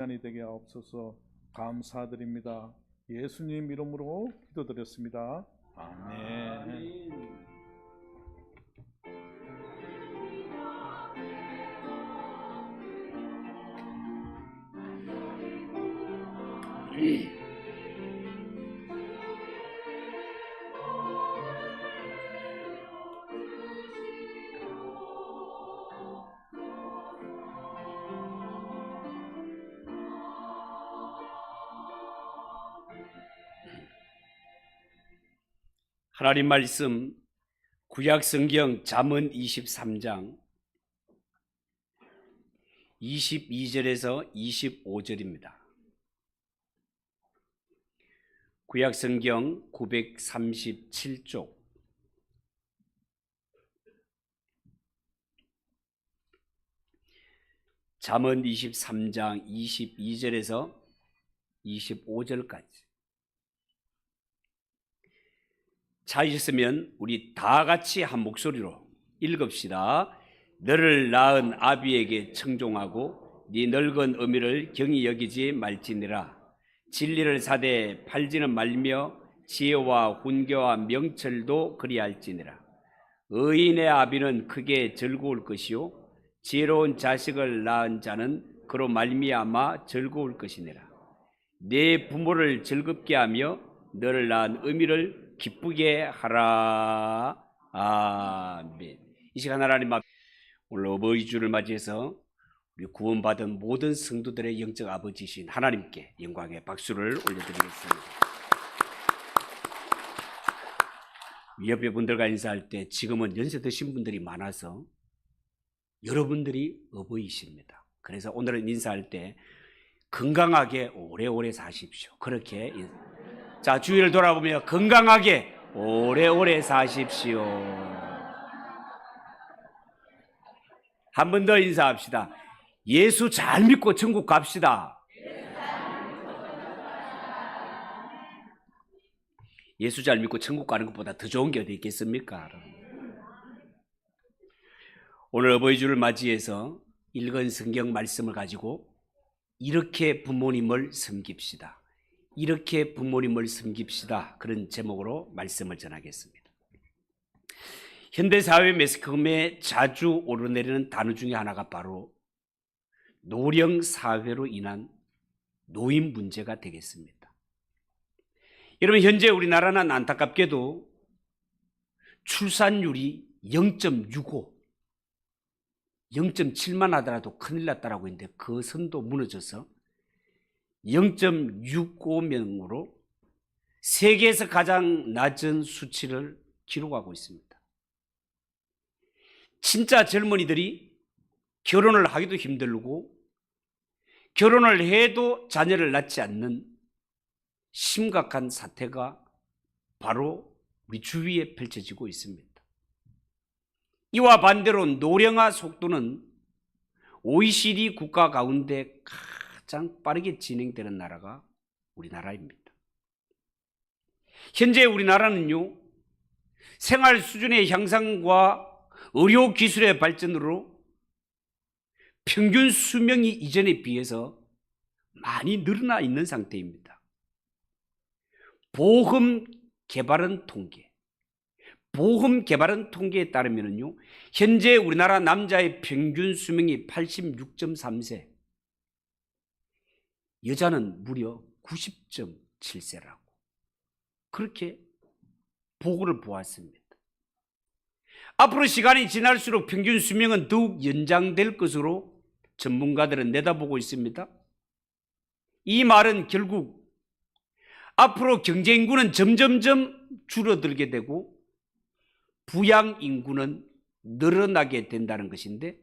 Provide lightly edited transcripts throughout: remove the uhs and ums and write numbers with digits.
시간이 되게 하옵소서. 감사드립니다. 예수님 이름으로 기도드렸습니다. 아멘. 하나님 말씀 구약성경 잠언 23장 22절에서 25절입니다. 구약성경 937쪽 잠언 23장 22절에서 25절까지 찾으셨으면 우리 다 같이 한 목소리로 읽읍시다. 너를 낳은 아비에게 청종하고 네 늙은 어미를 경히 여기지 말지니라. 진리를 사되 팔지는 말며 지혜와 훈계와 명철도 그리할지니라. 의인의 아비는 크게 즐거울 것이요 지혜로운 자식을 낳은 자는 그로 말미암아 즐거울 것이니라. 내 부모를 즐겁게 하며 너를 낳은 어미를 기쁘게 하라. 아멘. 이 시간 하나님 앞 오늘 어버이 주를 맞이해서 우리 구원받은 모든 성도들의 영적 아버지신 하나님께 영광의 박수를 올려드리겠습니다. 옆에 분들과 인사할 때 지금은 연세 드신 분들이 많아서 여러분들이 어버이십니다. 그래서 오늘은 인사할 때 건강하게 오래오래 사십시오. 그렇게 자, 주위를 돌아보며 건강하게 오래오래 사십시오. 한 번 더 인사합시다. 예수 잘 믿고 천국 갑시다. 예수 잘 믿고 천국 가는 것보다 더 좋은 게 어디 있겠습니까? 오늘 어버이 주를 맞이해서 읽은 성경 말씀을 가지고 이렇게 부모님을 섬깁시다. 이렇게 부모님을 섬깁시다. 그런 제목으로 말씀을 전하겠습니다. 현대사회 매스컴에 자주 오르내리는 단어 중에 하나가 바로 노령사회로 인한 노인 문제가 되겠습니다. 여러분, 현재 우리나라는 안타깝게도 출산율이 0.65, 0.7만 하더라도 큰일 났다라고 했는데 그 선도 무너져서 0.65명으로 세계에서 가장 낮은 수치를 기록하고 있습니다. 진짜 젊은이들이 결혼을 하기도 힘들고 결혼을 해도 자녀를 낳지 않는 심각한 사태가 바로 우리 주위에 펼쳐지고 있습니다. 이와 반대로 노령화 속도는 OECD 국가 가운데 가장 빠르게 진행되는 나라가 우리나라입니다. 현재 우리나라는요, 생활 수준의 향상과 의료 기술의 발전으로 평균 수명이 이전에 비해서 많이 늘어나 있는 상태입니다. 보험 개발원 통계에 따르면요, 현재 우리나라 남자의 평균 수명이 86.3세, 여자는 무려 90.7세라고 그렇게 보고를 보았습니다. 앞으로 시간이 지날수록 평균 수명은 더욱 연장될 것으로 전문가들은 내다보고 있습니다. 이 말은 결국 앞으로 경제 인구는 점점점 줄어들게 되고 부양 인구는 늘어나게 된다는 것인데,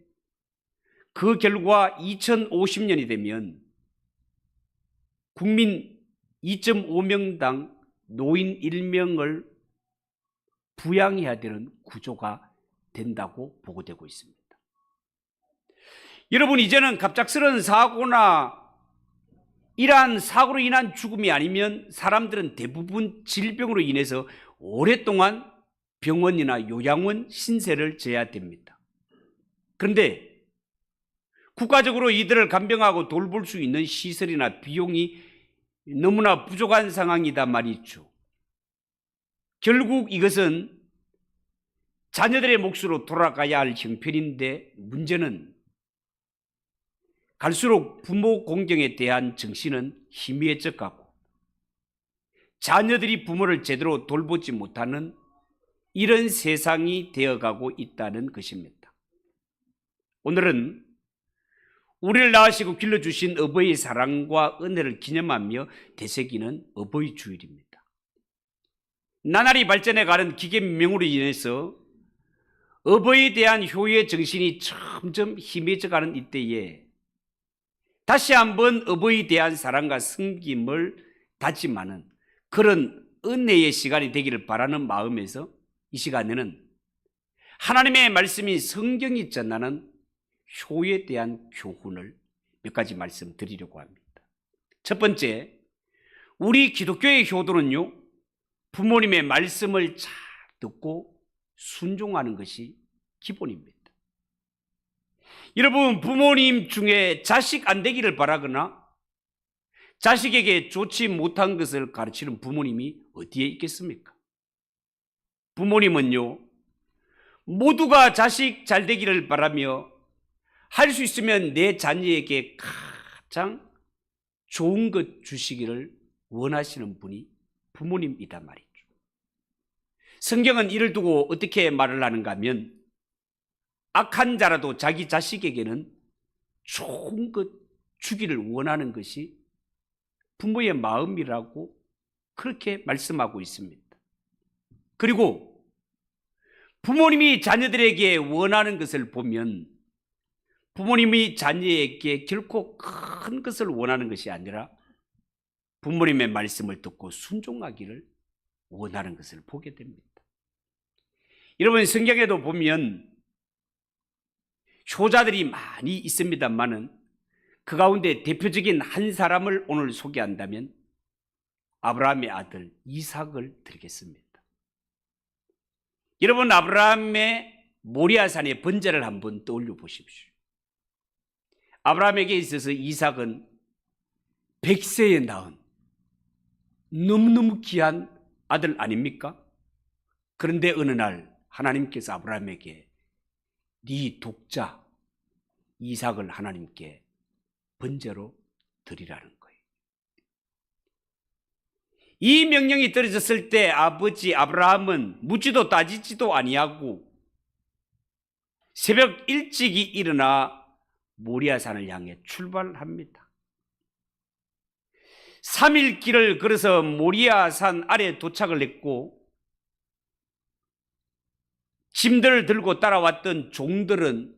그 결과 2050년이 되면 국민 2.5명당 노인 1명을 부양해야 되는 구조가 된다고 보고되고 있습니다. 여러분, 이제는 갑작스러운 사고나 이러한 사고로 인한 죽음이 아니면 사람들은 대부분 질병으로 인해서 오랫동안 병원이나 요양원 신세를 져야 됩니다. 그런데 국가적으로 이들을 간병하고 돌볼 수 있는 시설이나 비용이 너무나 부족한 상황이다 말이죠. 결국 이것은 자녀들의 몫으로 돌아가야 할 형편인데, 문제는 갈수록 부모 공경에 대한 정신은 희미해져 가고 자녀들이 부모를 제대로 돌보지 못하는 이런 세상이 되어가고 있다는 것입니다. 오늘은 우리를 낳으시고 길러주신 어버이의 사랑과 은혜를 기념하며 되새기는 어버이 주일입니다. 나날이 발전해가는 기계명으로 인해서 어버이에 대한 효의 정신이 점점 희미해져가는 이때에 다시 한번 어버이에 대한 사랑과 섬김을 다짐하는 그런 은혜의 시간이 되기를 바라는 마음에서 이 시간에는 하나님의 말씀인 성경이 전하는 효에 대한 교훈을 몇 가지 말씀드리려고 합니다. 첫 번째, 우리 기독교의 효도는요, 부모님의 말씀을 잘 듣고 순종하는 것이 기본입니다. 여러분, 부모님 중에 자식 안 되기를 바라거나 자식에게 좋지 못한 것을 가르치는 부모님이 어디에 있겠습니까? 부모님은요, 모두가 자식 잘 되기를 바라며 할 수 있으면 내 자녀에게 가장 좋은 것 주시기를 원하시는 분이 부모님이다 말이죠. 성경은 이를 두고 어떻게 말을 하는가 하면, 악한 자라도 자기 자식에게는 좋은 것 주기를 원하는 것이 부모의 마음이라고 그렇게 말씀하고 있습니다. 그리고 부모님이 자녀들에게 원하는 것을 보면 부모님이 자녀에게 결코 큰 것을 원하는 것이 아니라 부모님의 말씀을 듣고 순종하기를 원하는 것을 보게 됩니다. 여러분, 성경에도 보면 효자들이 많이 있습니다만은 그 가운데 대표적인 한 사람을 오늘 소개한다면 아브라함의 아들 이삭을 드리겠습니다. 여러분, 아브라함의 모리아산의 번제를 한번 떠올려 보십시오. 아브라함에게 있어서 이삭은 100세에 낳은 너무너무 귀한 아들 아닙니까? 그런데 어느 날 하나님께서 아브라함에게 네 독자 이삭을 하나님께 번제로 드리라는 거예요. 이 명령이 떨어졌을 때 아버지 아브라함은 묻지도 따지지도 아니하고 새벽 일찍이 일어나 모리아산을 향해 출발합니다. 3일 길을 걸어서 모리아산 아래 도착을 했고, 짐들을 들고 따라왔던 종들은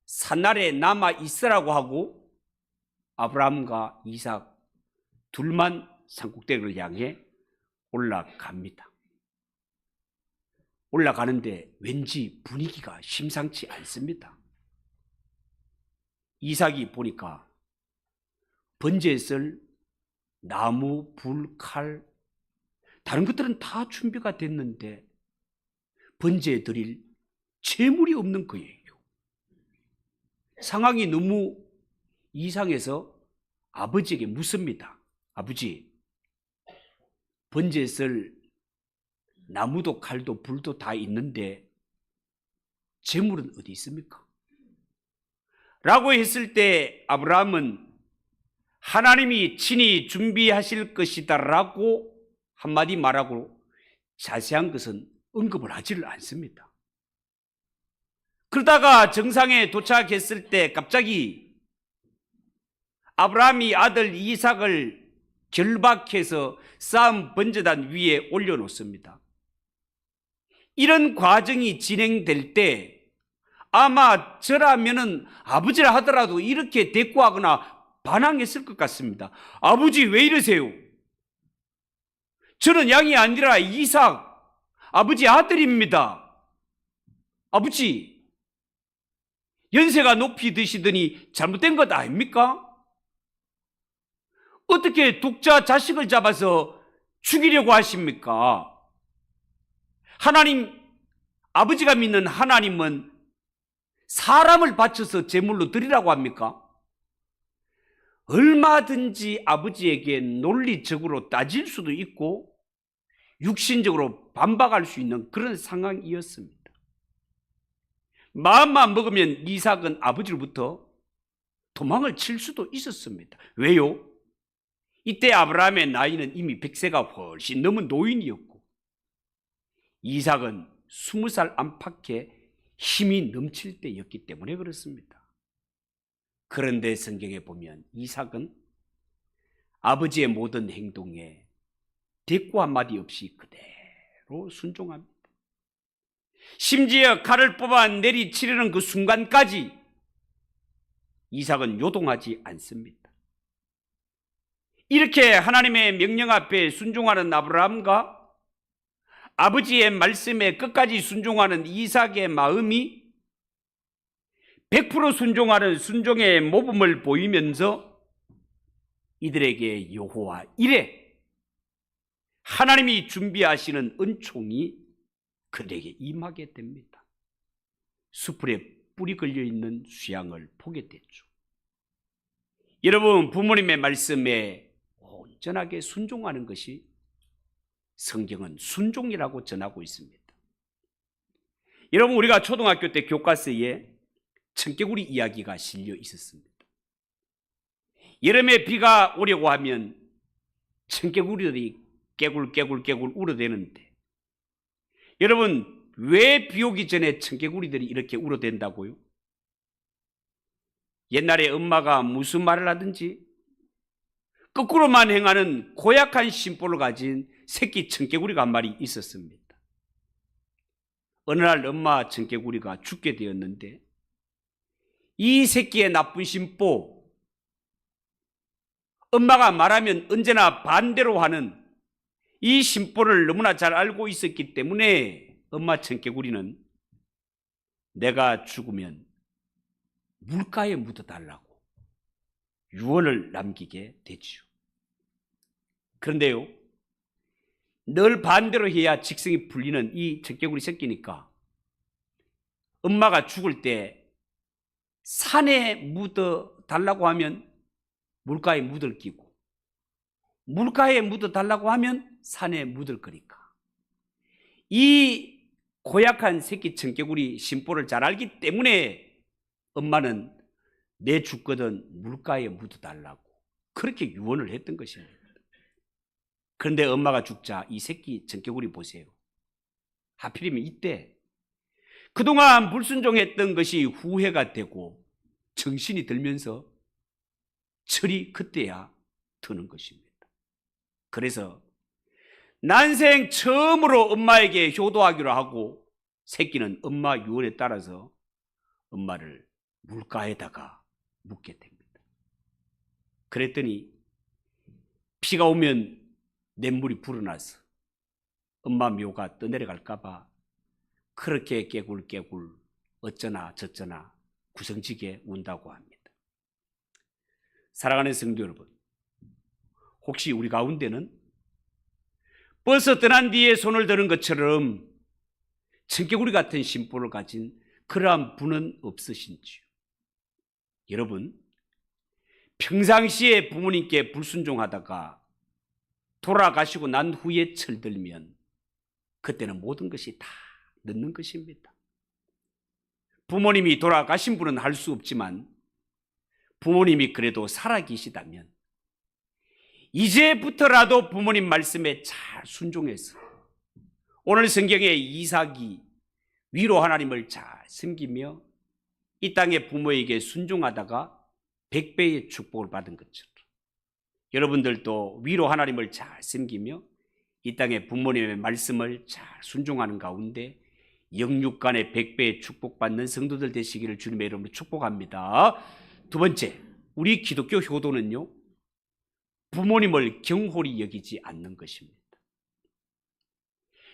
산 아래 남아 있으라고 하고 아브라함과 이삭 둘만 산꼭대기를 향해 올라갑니다. 올라가는데 왠지 분위기가 심상치 않습니다. 이삭이 보니까 번제에 쓸 나무, 불, 칼, 다른 것들은 다 준비가 됐는데 번제에 드릴 재물이 없는 거예요. 상황이 너무 이상해서 아버지에게 묻습니다. 아버지, 번제에 쓸 나무도 칼도 불도 다 있는데 재물은 어디 있습니까? 라고 했을 때 아브라함은 하나님이 친히 준비하실 것이다 라고 한마디 말하고 자세한 것은 언급을 하지를 않습니다. 그러다가 정상에 도착했을 때 갑자기 아브라함이 아들 이삭을 결박해서 쌓은 번제단 위에 올려놓습니다. 이런 과정이 진행될 때 아마 저라면은 아버지라 하더라도 이렇게 대꾸하거나 반항했을 것 같습니다. 아버지 왜 이러세요? 저는 양이 아니라 이삭 아버지 아들입니다. 아버지 연세가 높이 드시더니 잘못된 것 아닙니까? 어떻게 독자 자식을 잡아서 죽이려고 하십니까? 하나님, 아버지가 믿는 하나님은 사람을 바쳐서 제물로 드리라고 합니까? 얼마든지 아버지에게 논리적으로 따질 수도 있고 육신적으로 반박할 수 있는 그런 상황이었습니다. 마음만 먹으면 이삭은 아버지로부터 도망을 칠 수도 있었습니다. 왜요? 이때 아브라함의 나이는 이미 100세가 훨씬 넘은 노인이었고 이삭은 20살 안팎의 힘이 넘칠 때였기 때문에 그렇습니다. 그런데 성경에 보면 이삭은 아버지의 모든 행동에 대꾸 한마디 없이 그대로 순종합니다. 심지어 칼을 뽑아 내리치려는 그 순간까지 이삭은 요동하지 않습니다. 이렇게 하나님의 명령 앞에 순종하는 아브라함과 아버지의 말씀에 끝까지 순종하는 이삭의 마음이 100% 순종하는 순종의 모범을 보이면서 이들에게 여호와 이레 하나님이 준비하시는 은총이 그들에게 임하게 됩니다. 수풀에 뿌리 걸려있는 수양을 보게 됐죠. 여러분, 부모님의 말씀에 온전하게 순종하는 것이 성경은 순종이라고 전하고 있습니다. 여러분, 우리가 초등학교 때 교과서에 청개구리 이야기가 실려 있었습니다. 여름에 비가 오려고 하면 청개구리들이 깨굴깨굴 울어대는데 여러분, 왜 비 오기 전에 청개구리들이 이렇게 울어댄다고요? 옛날에 엄마가 무슨 말을 하든지 거꾸로만 행하는 고약한 심보를 가진 새끼 청개구리가 한 마리 있었습니다. 어느 날 엄마 청개구리가 죽게 되었는데 이 새끼의 나쁜 심보, 엄마가 말하면 언제나 반대로 하는 이 심보를 너무나 잘 알고 있었기 때문에 엄마 청개구리는 내가 죽으면 물가에 묻어달라고 유언을 남기게 되지요. 그런데요, 늘 반대로 해야 직성이 풀리는 이 청개구리 새끼니까 엄마가 죽을 때 산에 묻어달라고 하면 물가에 묻을 끼고 물가에 묻어달라고 하면 산에 묻을 거니까 이 고약한 새끼 청개구리 심보를 잘 알기 때문에 엄마는 내 죽거든 물가에 묻어달라고 그렇게 유언을 했던 것입니다. 그런데 엄마가 죽자 이 새끼 청개구리 보세요. 하필이면 이때 그동안 불순종했던 것이 후회가 되고 정신이 들면서 철이 그때야 드는 것입니다. 그래서 난생 처음으로 엄마에게 효도하기로 하고 새끼는 엄마 유언에 따라서 엄마를 물가에다가 묻게 됩니다. 그랬더니 비가 오면 냇물이 불어나서 엄마 묘가 떠내려갈까 봐 그렇게 깨굴깨굴 어쩌나 저쩌나 구성지게 운다고 합니다. 사랑하는 성도 여러분, 혹시 우리 가운데는 벌써 떠난 뒤에 손을 드는 것처럼 청개구리 같은 심보를 가진 그러한 분은 없으신지요? 여러분, 평상시에 부모님께 불순종하다가 돌아가시고 난 후에 철들면 그때는 모든 것이 다 늦는 것입니다. 부모님이 돌아가신 분은 할 수 없지만 부모님이 그래도 살아계시다면 이제부터라도 부모님 말씀에 잘 순종해서 오늘 성경의 이삭이 위로 하나님을 잘 섬기며 이 땅의 부모에게 순종하다가 100배의 축복을 받은 것처럼 여러분들도 위로 하나님을 잘 섬기며 이 땅의 부모님의 말씀을 잘 순종하는 가운데 영육간의 100배의 축복받는 성도들 되시기를 주님의 이름으로 축복합니다. 두 번째, 우리 기독교 효도는요, 부모님을 경홀히 여기지 않는 것입니다.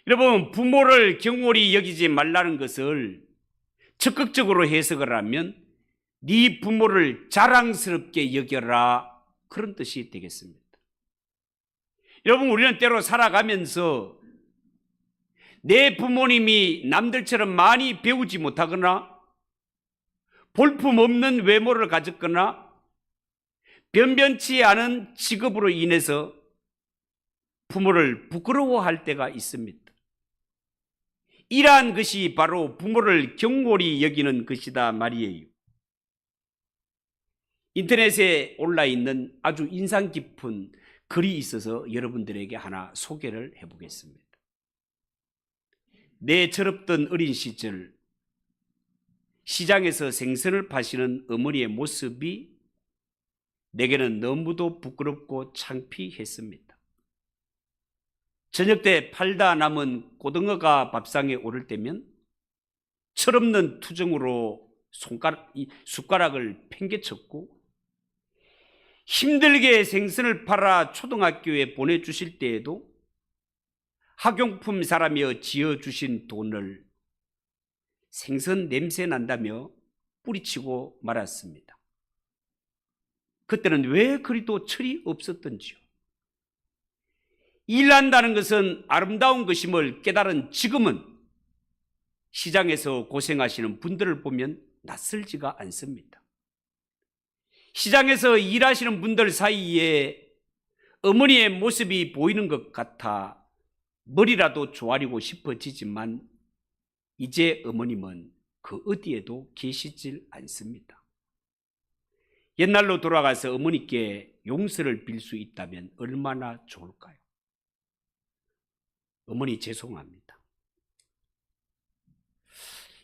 여러분, 부모를 경홀히 여기지 말라는 것을 적극적으로 해석을 하면 네 부모를 자랑스럽게 여겨라, 그런 뜻이 되겠습니다. 여러분, 우리는 때로 살아가면서 내 부모님이 남들처럼 많이 배우지 못하거나 볼품없는 외모를 가졌거나 변변치 않은 직업으로 인해서 부모를 부끄러워할 때가 있습니다. 이러한 것이 바로 부모를 경홀히 여기는 것이다 말이에요. 인터넷에 올라있는 아주 인상 깊은 글이 있어서 여러분들에게 하나 소개를 해보겠습니다. 내 철없던 어린 시절 시장에서 생선을 파시는 어머니의 모습이 내게는 너무도 부끄럽고 창피했습니다. 저녁 때 팔다 남은 고등어가 밥상에 오를 때면 철없는 투정으로 숟가락을 팽개쳤고, 힘들게 생선을 팔아 초등학교에 보내주실 때에도 학용품 사라며 지어주신 돈을 생선 냄새 난다며 뿌리치고 말았습니다. 그때는 왜 그리도 철이 없었던지요. 일한다는 것은 아름다운 것임을 깨달은 지금은 시장에서 고생하시는 분들을 보면 낯설지가 않습니다. 시장에서 일하시는 분들 사이에 어머니의 모습이 보이는 것 같아 머리라도 조아리고 싶어지지만 이제 어머님은 그 어디에도 계시질 않습니다. 옛날로 돌아가서 어머니께 용서를 빌 수 있다면 얼마나 좋을까요? 어머니 죄송합니다.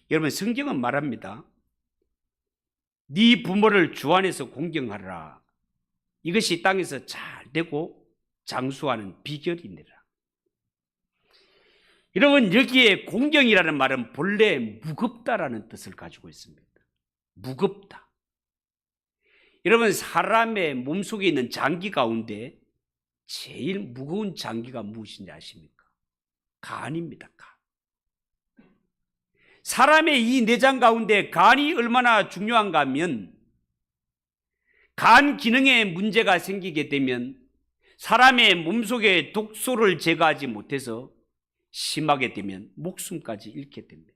여러분, 성경은 말합니다. 네 부모를 주 안에서 공경하라. 이것이 땅에서 잘 되고 장수하는 비결이니라. 여러분, 여기에 공경이라는 말은 본래 무겁다라는 뜻을 가지고 있습니다. 무겁다. 여러분, 사람의 몸속에 있는 장기 가운데 제일 무거운 장기가 무엇인지 아십니까? 간입니다. 간. 사람의 이 내장 가운데 간이 얼마나 중요한가 하면, 간 기능에 문제가 생기게 되면 사람의 몸속에 독소를 제거하지 못해서 심하게 되면 목숨까지 잃게 됩니다.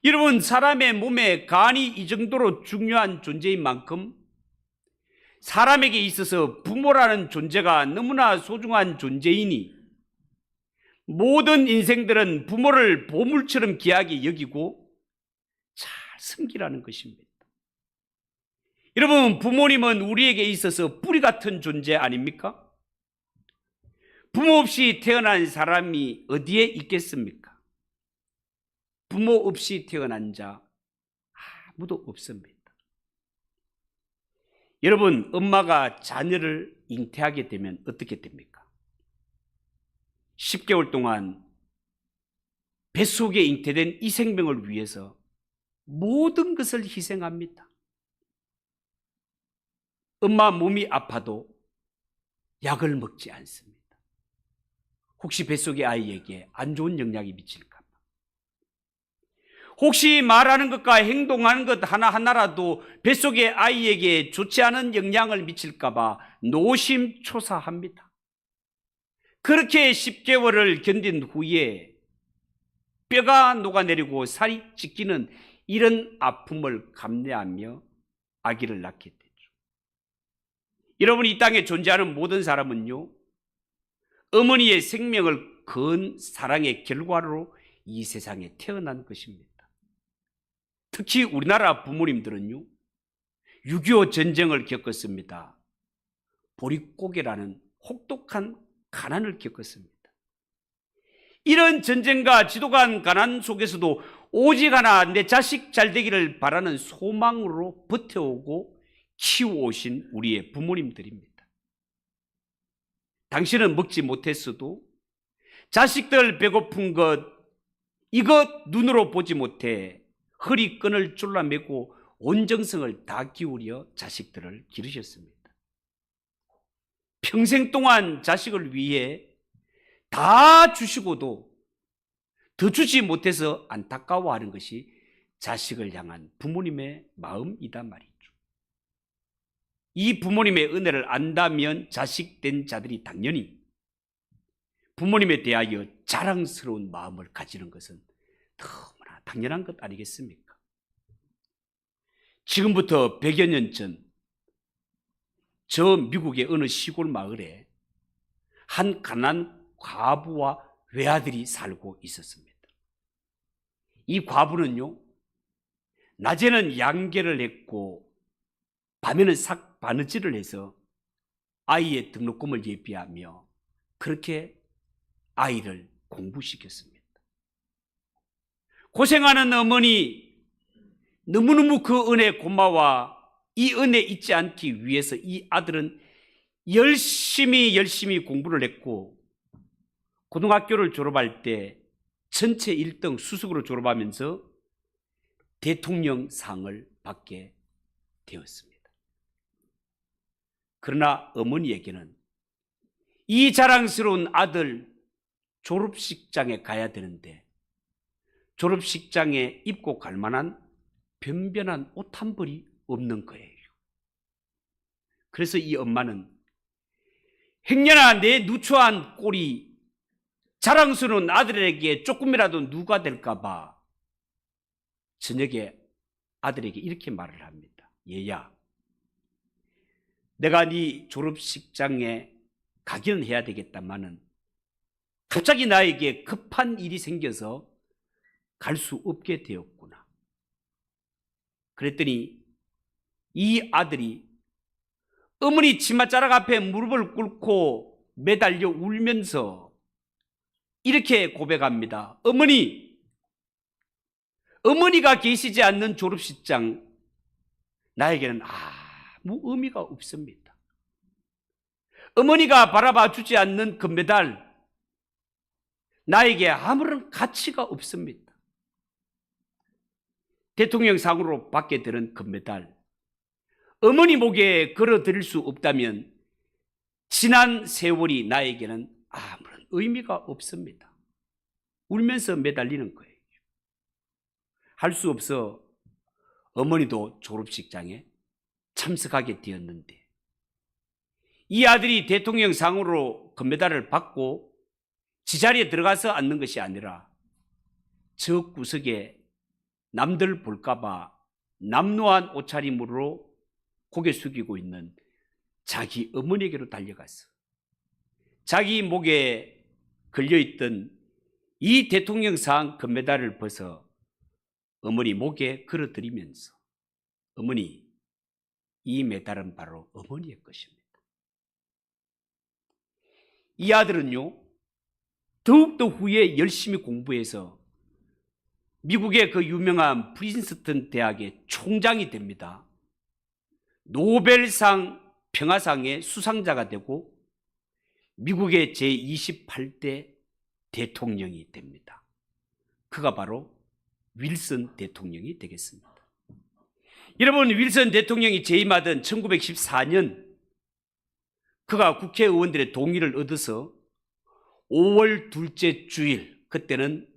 여러분, 사람의 몸에 간이 이 정도로 중요한 존재인 만큼 사람에게 있어서 부모라는 존재가 너무나 소중한 존재이니 모든 인생들은 부모를 보물처럼 귀하게 여기고 잘 섬기라는 것입니다. 여러분, 부모님은 우리에게 있어서 뿌리 같은 존재 아닙니까? 부모 없이 태어난 사람이 어디에 있겠습니까? 부모 없이 태어난 자 아무도 없습니다. 여러분, 엄마가 자녀를 잉태하게 되면 어떻게 됩니까? 10개월 동안 뱃속에 잉태된 이 생명을 위해서 모든 것을 희생합니다. 엄마 몸이 아파도 약을 먹지 않습니다. 혹시 뱃속의 아이에게 안 좋은 영향이 미칠까 봐. 혹시 말하는 것과 행동하는 것 하나하나라도 뱃속의 아이에게 좋지 않은 영향을 미칠까 봐 노심초사합니다. 그렇게 10개월을 견딘 후에 뼈가 녹아내리고 살이 찢기는 이런 아픔을 감내하며 아기를 낳게 되죠. 여러분, 이 땅에 존재하는 모든 사람은요, 어머니의 생명을 건 사랑의 결과로 이 세상에 태어난 것입니다. 특히 우리나라 부모님들은요, 6.25 전쟁을 겪었습니다. 보릿고개라는 혹독한 가난을 겪었습니다. 이런 전쟁과 지독한 가난 속에서도 오직 하나 내 자식 잘 되기를 바라는 소망으로 버텨오고 키워오신 우리의 부모님들입니다. 당신은 먹지 못했어도 자식들 배고픈 것, 이것 눈으로 보지 못해 허리끈을 졸라매고 온 정성을 다 기울여 자식들을 기르셨습니다. 평생 동안 자식을 위해 다 주시고도 더 주지 못해서 안타까워하는 것이 자식을 향한 부모님의 마음이다 말이죠. 이 부모님의 은혜를 안다면 자식된 자들이 당연히 부모님에 대하여 자랑스러운 마음을 가지는 것은 너무나 당연한 것 아니겠습니까? 지금부터 100여 년 전 저 미국의 어느 시골 마을에 한 가난한 과부와 외아들이 살고 있었습니다. 이 과부는요, 낮에는 양계를 했고 밤에는 바느질을 해서 아이의 등록금을 예비하며 그렇게 아이를 공부시켰습니다. 고생하는 어머니, 너무너무 그 은혜 고마워 이 은혜 잊지 않기 위해서 이 아들은 열심히 공부를 했고 고등학교를 졸업할 때 전체 1등 수석으로 졸업하면서 대통령상을 받게 되었습니다. 그러나 어머니에게는 이 자랑스러운 아들 졸업식장에 가야 되는데 졸업식장에 입고 갈 만한 변변한 옷 한 벌이 없는 거예요. 그래서 이 엄마는 행여나 내 누추한 꼴이 자랑스러운 아들에게 조금이라도 누가 될까 봐 저녁에 아들에게 이렇게 말을 합니다. 얘야, 내가 네 졸업식장에 가기는 해야 되겠다마는 갑자기 나에게 급한 일이 생겨서 갈 수 없게 되었구나. 그랬더니 이 아들이 어머니 치맛자락 앞에 무릎을 꿇고 매달려 울면서 이렇게 고백합니다. 어머니가 계시지 않는 졸업식장, 나에게는 아무 의미가 없습니다. 어머니가 바라봐 주지 않는 금메달, 나에게 아무런 가치가 없습니다. 대통령상으로 받게 되는 금메달, 어머니 목에 걸어드릴 수 없다면 지난 세월이 나에게는 아무런 의미가 없습니다. 울면서 매달리는 거예요. 할 수 없어 어머니도 졸업식장에 참석하게 되었는데 이 아들이 대통령상으로 금메달을 받고 지자리에 들어가서 앉는 것이 아니라 저 구석에 남들 볼까봐 남루한 옷차림으로 고개 숙이고 있는 자기 어머니에게로 달려가서 자기 목에 걸려있던 이 대통령상 금메달을 벗어 어머니 목에 걸어드리면서 어머니, 이 메달은 바로 어머니의 것입니다. 이 아들은요, 더욱더 후에 열심히 공부해서 미국의 그 유명한 프린스턴 대학의 총장이 됩니다. 노벨상 평화상의 수상자가 되고 미국의 제28대 대통령이 됩니다. 그가 바로 윌슨 대통령이 되겠습니다. 여러분, 윌슨 대통령이 재임하던 1914년 그가 국회의원들의 동의를 얻어서 5월 둘째 주일, 그때는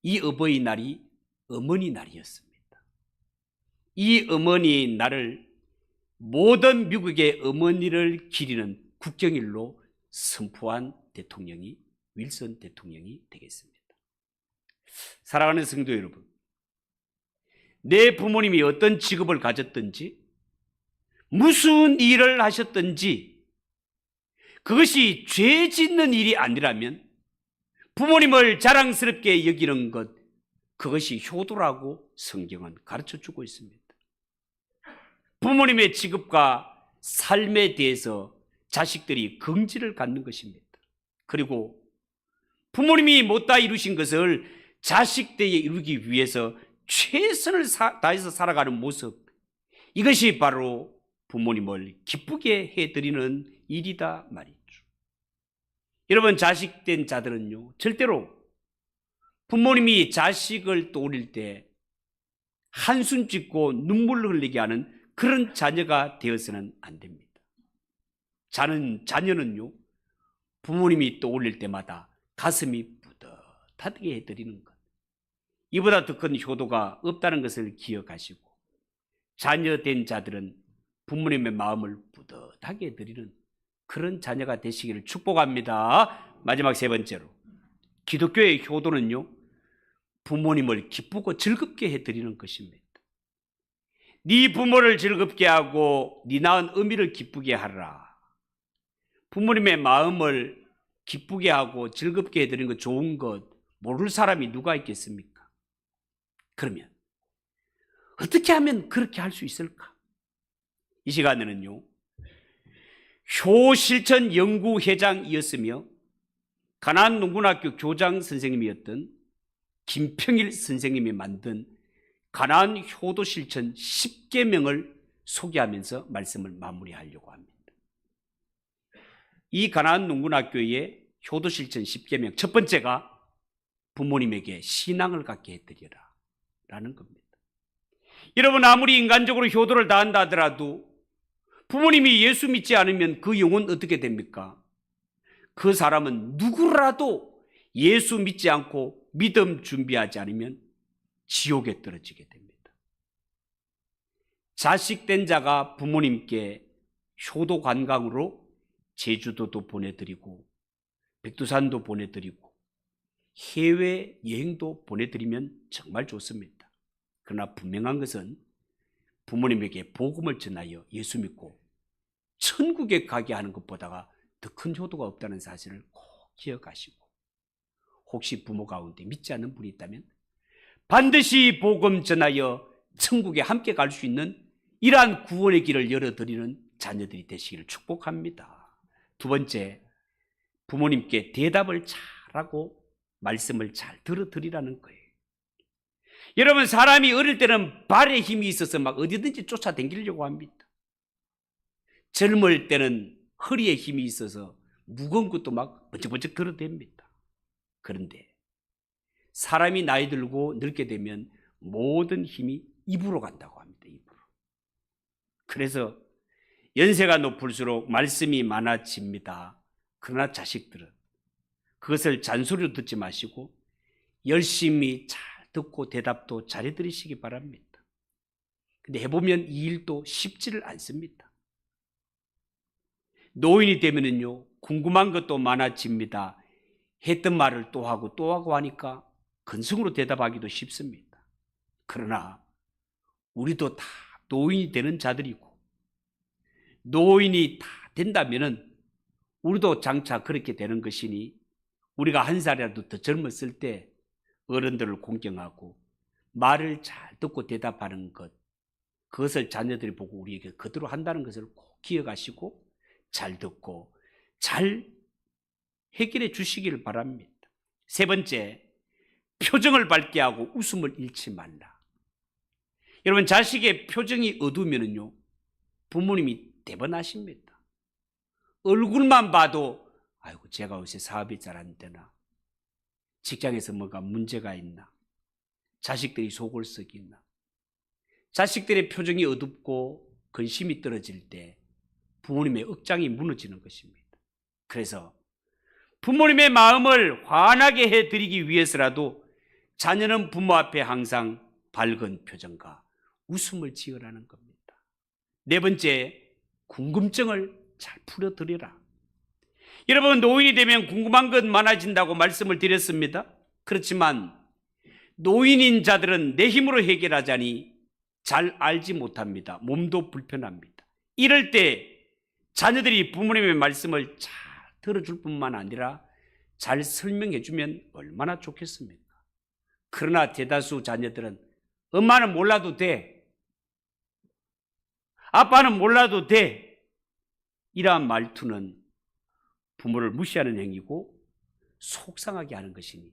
이 어버이날이 어머니 날이었습니다. 이 어머니 날을 모든 미국의 어머니를 기리는 국경일로 선포한 대통령이 윌슨 대통령이 되겠습니다. 사랑하는 성도 여러분, 내 부모님이 어떤 직업을 가졌든지 무슨 일을 하셨든지 그것이 죄 짓는 일이 아니라면 부모님을 자랑스럽게 여기는 것, 그것이 효도라고 성경은 가르쳐주고 있습니다. 부모님의 직업과 삶에 대해서 자식들이 긍지를 갖는 것입니다. 그리고 부모님이 못다 이루신 것을 자식들에 이루기 위해서 최선을 다해서 살아가는 모습, 이것이 바로 부모님을 기쁘게 해드리는 일이다 말이죠. 여러분, 자식된 자들은요, 절대로 부모님이 자식을 떠올릴 때 한숨 짓고 눈물을 흘리게 하는 그런 자녀가 되어서는 안 됩니다. 자녀는요, 부모님이 떠올릴 때마다 가슴이 뿌듯하게 해드리는 것, 이보다 더 큰 효도가 없다는 것을 기억하시고, 자녀된 자들은 부모님의 마음을 뿌듯하게 해드리는 그런 자녀가 되시기를 축복합니다. 마지막 세 번째로, 기독교의 효도는요, 부모님을 기쁘고 즐겁게 해드리는 것입니다. 네 부모를 즐겁게 하고 네 낳은 어미를 기쁘게 하라. 부모님의 마음을 기쁘게 하고 즐겁게 해드리는 것, 좋은 것 모를 사람이 누가 있겠습니까? 그러면 어떻게 하면 그렇게 할 수 있을까? 이 시간에는요, 효실천 연구회장이었으며 가나안 농군학교 교장 선생님이었던 김평일 선생님이 만든 가나안 효도실천 10계명을 소개하면서 말씀을 마무리하려고 합니다. 이 가나안 농군학교의 효도실천 10계명 첫 번째가 부모님에게 신앙을 갖게 해드리라 라는 겁니다. 여러분, 아무리 인간적으로 효도를 다한다 하더라도 부모님이 예수 믿지 않으면 그 영혼 어떻게 됩니까? 그 사람은 누구라도 예수 믿지 않고 믿음 준비하지 않으면 지옥에 떨어지게 됩니다. 자식된 자가 부모님께 효도 관광으로 제주도도 보내드리고 백두산도 보내드리고 해외 여행도 보내드리면 정말 좋습니다. 그러나 분명한 것은 부모님에게 복음을 전하여 예수 믿고 천국에 가게 하는 것보다가 더 큰 효도가 없다는 사실을 꼭 기억하시고, 혹시 부모 가운데 믿지 않는 분이 있다면 반드시 복음 전하여 천국에 함께 갈 수 있는 이러한 구원의 길을 열어드리는 자녀들이 되시기를 축복합니다. 두 번째, 부모님께 대답을 잘하고 말씀을 잘 들어드리라는 거예요. 여러분, 사람이 어릴 때는 발에 힘이 있어서 막 어디든지 쫓아다니려고 합니다. 젊을 때는 허리에 힘이 있어서 무거운 것도 막 번쩍번쩍 들어댑니다. 그런데 사람이 나이 들고 늙게 되면 모든 힘이 입으로 간다고 합니다. 입으로. 그래서 연세가 높을수록 말씀이 많아집니다. 그러나 자식들은 그것을 잔소리로 듣지 마시고 열심히 잘 듣고 대답도 잘해드리시기 바랍니다. 근데 해보면 이 일도 쉽지를 않습니다. 노인이 되면은요, 궁금한 것도 많아집니다. 했던 말을 또 하고 하니까 근성으로 대답하기도 쉽습니다. 그러나 우리도 다 노인이 되는 자들이고, 노인이 다 된다면은 우리도 장차 그렇게 되는 것이니, 우리가 한 살이라도 더 젊었을 때 어른들을 공경하고 말을 잘 듣고 대답하는 것, 그것을 자녀들이 보고 우리에게 그대로 한다는 것을 꼭 기억하시고 잘 듣고 잘 해결해 주시기를 바랍니다. 세 번째, 표정을 밝게 하고 웃음을 잃지 말라. 여러분, 자식의 표정이 어두우면요, 부모님이 대번하십니다. 얼굴만 봐도 아이고, 제가 요새 사업이 잘 안 되나, 직장에서 뭐가 문제가 있나, 자식들이 속을 썩이나. 자식들의 표정이 어둡고 근심이 떨어질 때 부모님의 억장이 무너지는 것입니다. 그래서 부모님의 마음을 환하게 해드리기 위해서라도 자녀는 부모 앞에 항상 밝은 표정과 웃음을 지으라는 겁니다. 네 번째, 궁금증을 잘 풀어드리라. 여러분, 노인이 되면 궁금한 것 많아진다고 말씀을 드렸습니다. 그렇지만 노인인 자들은 내 힘으로 해결하자니 잘 알지 못합니다. 몸도 불편합니다. 이럴 때 자녀들이 부모님의 말씀을 잘 들어줄 뿐만 아니라 잘 설명해 주면 얼마나 좋겠습니까? 그러나 대다수 자녀들은 엄마는 몰라도 돼, 아빠는 몰라도 돼, 이러한 말투는 부모를 무시하는 행위고 속상하게 하는 것이니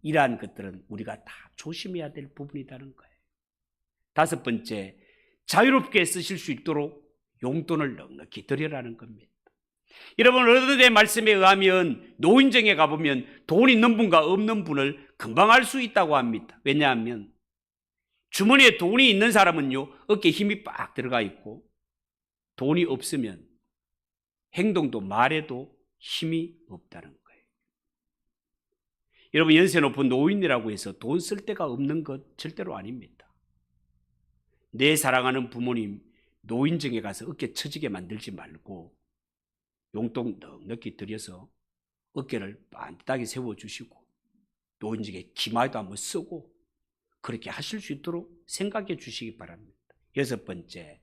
이러한 것들은 우리가 다 조심해야 될 부분이라는 거예요. 다섯 번째, 자유롭게 쓰실 수 있도록 용돈을 넉넉히 드리라는 겁니다. 여러분, 어른의 말씀에 의하면 노인정에 가보면 돈 있는 분과 없는 분을 금방 알 수 있다고 합니다. 왜냐하면 주머니에 돈이 있는 사람은요, 어깨에 힘이 빡 들어가 있고, 돈이 없으면 행동도 말에도 힘이 없다는 거예요. 여러분, 연세 높은 노인이라고 해서 돈 쓸 데가 없는 것 절대로 아닙니다. 내 사랑하는 부모님 노인정에 가서 어깨 처지게 만들지 말고 용돈 넉넉히 들여서 어깨를 반듯하게 세워주시고 노인정에 기마에도 한번 쓰고 그렇게 하실 수 있도록 생각해 주시기 바랍니다. 6번째,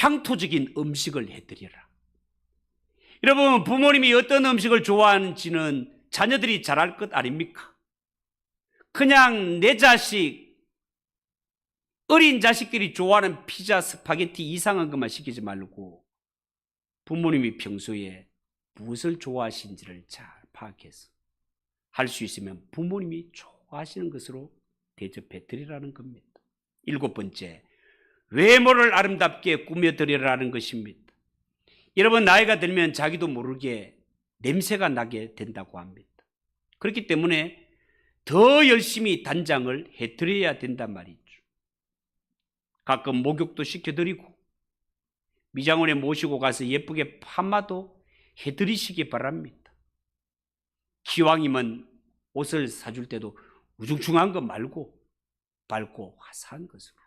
향토적인 음식을 해드리라. 여러분, 부모님이 어떤 음식을 좋아하는지는 자녀들이 잘 알 것 아닙니까? 그냥 내 자식, 어린 자식들이 좋아하는 피자, 스파게티 이상한 것만 시키지 말고 부모님이 평소에 무엇을 좋아하시는지를 잘 파악해서 할 수 있으면 부모님이 좋아하시는 것으로 대접해 드리라는 겁니다. 7번째, 외모를 아름답게 꾸며드리라는 것입니다. 여러분, 나이가 들면 자기도 모르게 냄새가 나게 된다고 합니다. 그렇기 때문에 더 열심히 단장을 해드려야 된단 말이죠. 가끔 목욕도 시켜드리고 미장원에 모시고 가서 예쁘게 파마도 해드리시기 바랍니다. 기왕이면 옷을 사줄 때도 우중충한 것 말고 밝고 화사한 것으로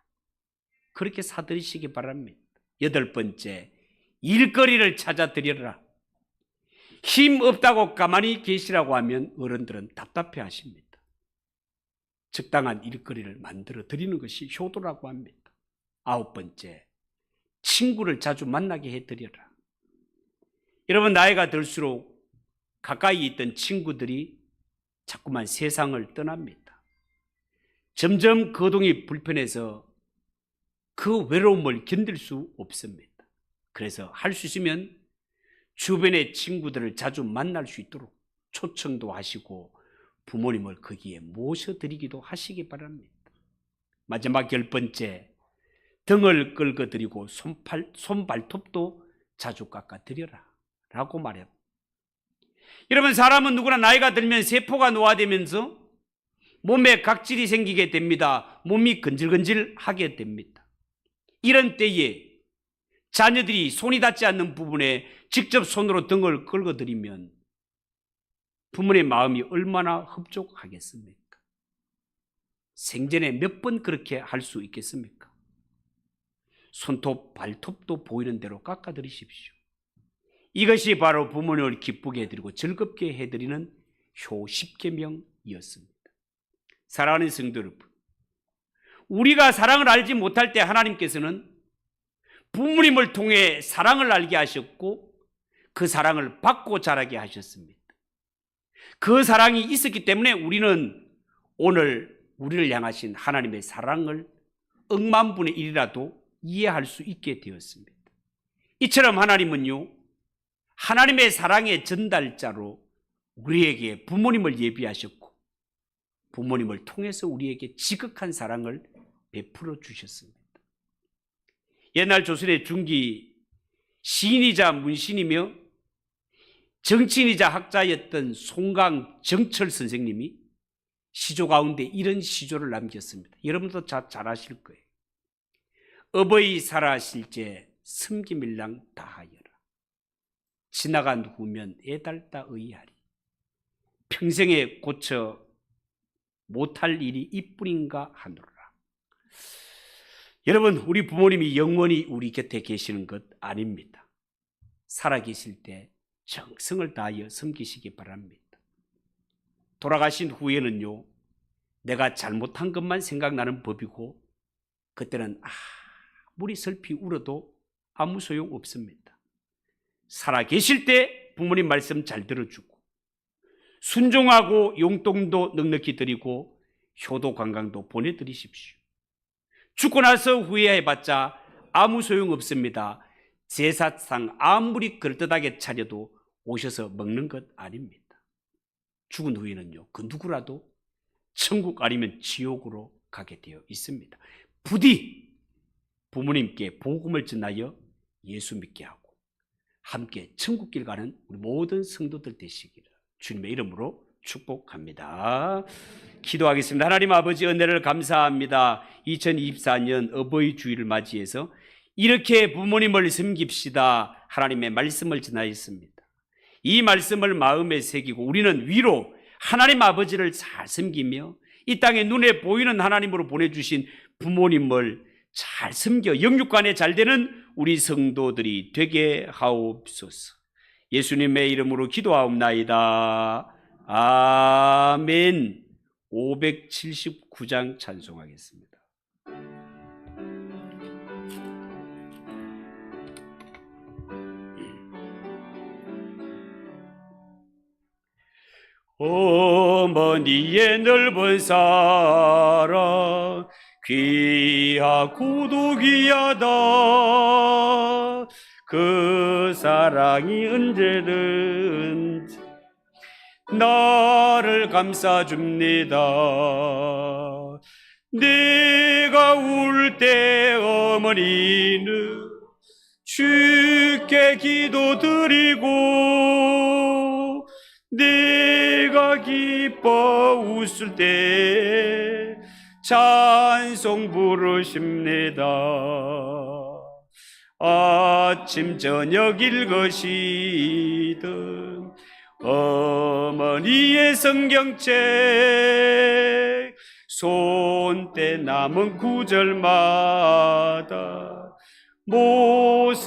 그렇게 사드리시기 바랍니다. 8번째, 일거리를 찾아드리라. 힘 없다고 가만히 계시라고 하면 어른들은 답답해 하십니다. 적당한 일거리를 만들어 드리는 것이 효도라고 합니다. 9번째, 친구를 자주 만나게 해드려라. 여러분, 나이가 들수록 가까이 있던 친구들이 자꾸만 세상을 떠납니다. 점점 거동이 불편해서 그 외로움을 견딜 수 없습니다. 그래서 할 수 있으면 주변의 친구들을 자주 만날 수 있도록 초청도 하시고 부모님을 거기에 모셔드리기도 하시기 바랍니다. 마지막 10번째, 등을 긁어드리고 손발톱도 자주 깎아드려라 라고 말해요. 여러분, 사람은 누구나 나이가 들면 세포가 노화되면서 몸에 각질이 생기게 됩니다. 몸이 근질근질하게 됩니다. 이런 때에 자녀들이 손이 닿지 않는 부분에 직접 손으로 등을 긁어드리면 부모의 마음이 얼마나 흡족하겠습니까? 생전에 몇 번 그렇게 할 수 있겠습니까? 손톱, 발톱도 보이는 대로 깎아드리십시오. 이것이 바로 부모님을 기쁘게 해드리고 즐겁게 해드리는 효 10계명이었습니다. 사랑하는 성도 여러분, 우리가 사랑을 알지 못할 때 하나님께서는 부모님을 통해 사랑을 알게 하셨고 그 사랑을 받고 자라게 하셨습니다. 그 사랑이 있었기 때문에 우리는 오늘 우리를 향하신 하나님의 사랑을 억만분의 1이라도 이해할 수 있게 되었습니다. 이처럼 하나님은요, 하나님의 사랑의 전달자로 우리에게 부모님을 예비하셨고 부모님을 통해서 우리에게 지극한 사랑을 베풀어 주셨습니다. 옛날 조선의 중기 시인이자 문신이며 정치인이자 학자였던 송강 정철 선생님이 시조 가운데 이런 시조를 남겼습니다. 여러분도 잘 아실 거예요. 어버이 살아실제 섬기밀랑 다하여라. 지나간 후면 애달다 의하리. 평생에 고쳐 못할 일이 이뿐인가 하노라. 여러분, 우리 부모님이 영원히 우리 곁에 계시는 것 아닙니다. 살아계실 때 정성을 다하여 섬기시기 바랍니다. 돌아가신 후에는요, 내가 잘못한 것만 생각나는 법이고 그때는 아무리 슬피 울어도 아무 소용 없습니다. 살아계실 때 부모님 말씀 잘 들어주고 순종하고 용돈도 넉넉히 드리고 효도 관광도 보내드리십시오. 죽고 나서 후회해봤자 아무 소용 없습니다. 제사상 아무리 그럴듯하게 차려도 오셔서 먹는 것 아닙니다. 죽은 후에는요, 그 누구라도 천국 아니면 지옥으로 가게 되어 있습니다. 부디 부모님께 복음을 전하여 예수 믿게 하고 함께 천국길 가는 우리 모든 성도들 되시기를 주님의 이름으로 축복합니다. 기도하겠습니다. 하나님 아버지, 은혜를 감사합니다. 2024년 어버이 주일을 맞이해서 이렇게 부모님을 섬깁시다 하나님의 말씀을 전하였습니다. 이 말씀을 마음에 새기고 우리는 위로 하나님 아버지를 잘 섬기며 이 땅에 눈에 보이는 하나님으로 보내주신 부모님을 잘 섬겨 영육간에 잘 되는 우리 성도들이 되게 하옵소서. 예수님의 이름으로 기도하옵나이다. 아멘. 579장 찬송하겠습니다. 어머니의 넓은 사랑 귀하고도 귀하다. 그 사랑이 언제든지 나를 감싸줍니다. 내가 울 때 어머니는 주께 기도드리고, 내가 기뻐 웃을 때 찬송 부르십니다. 아침 저녁 읽으시던 어머니의 성경책 손때 남은 구절마다 모습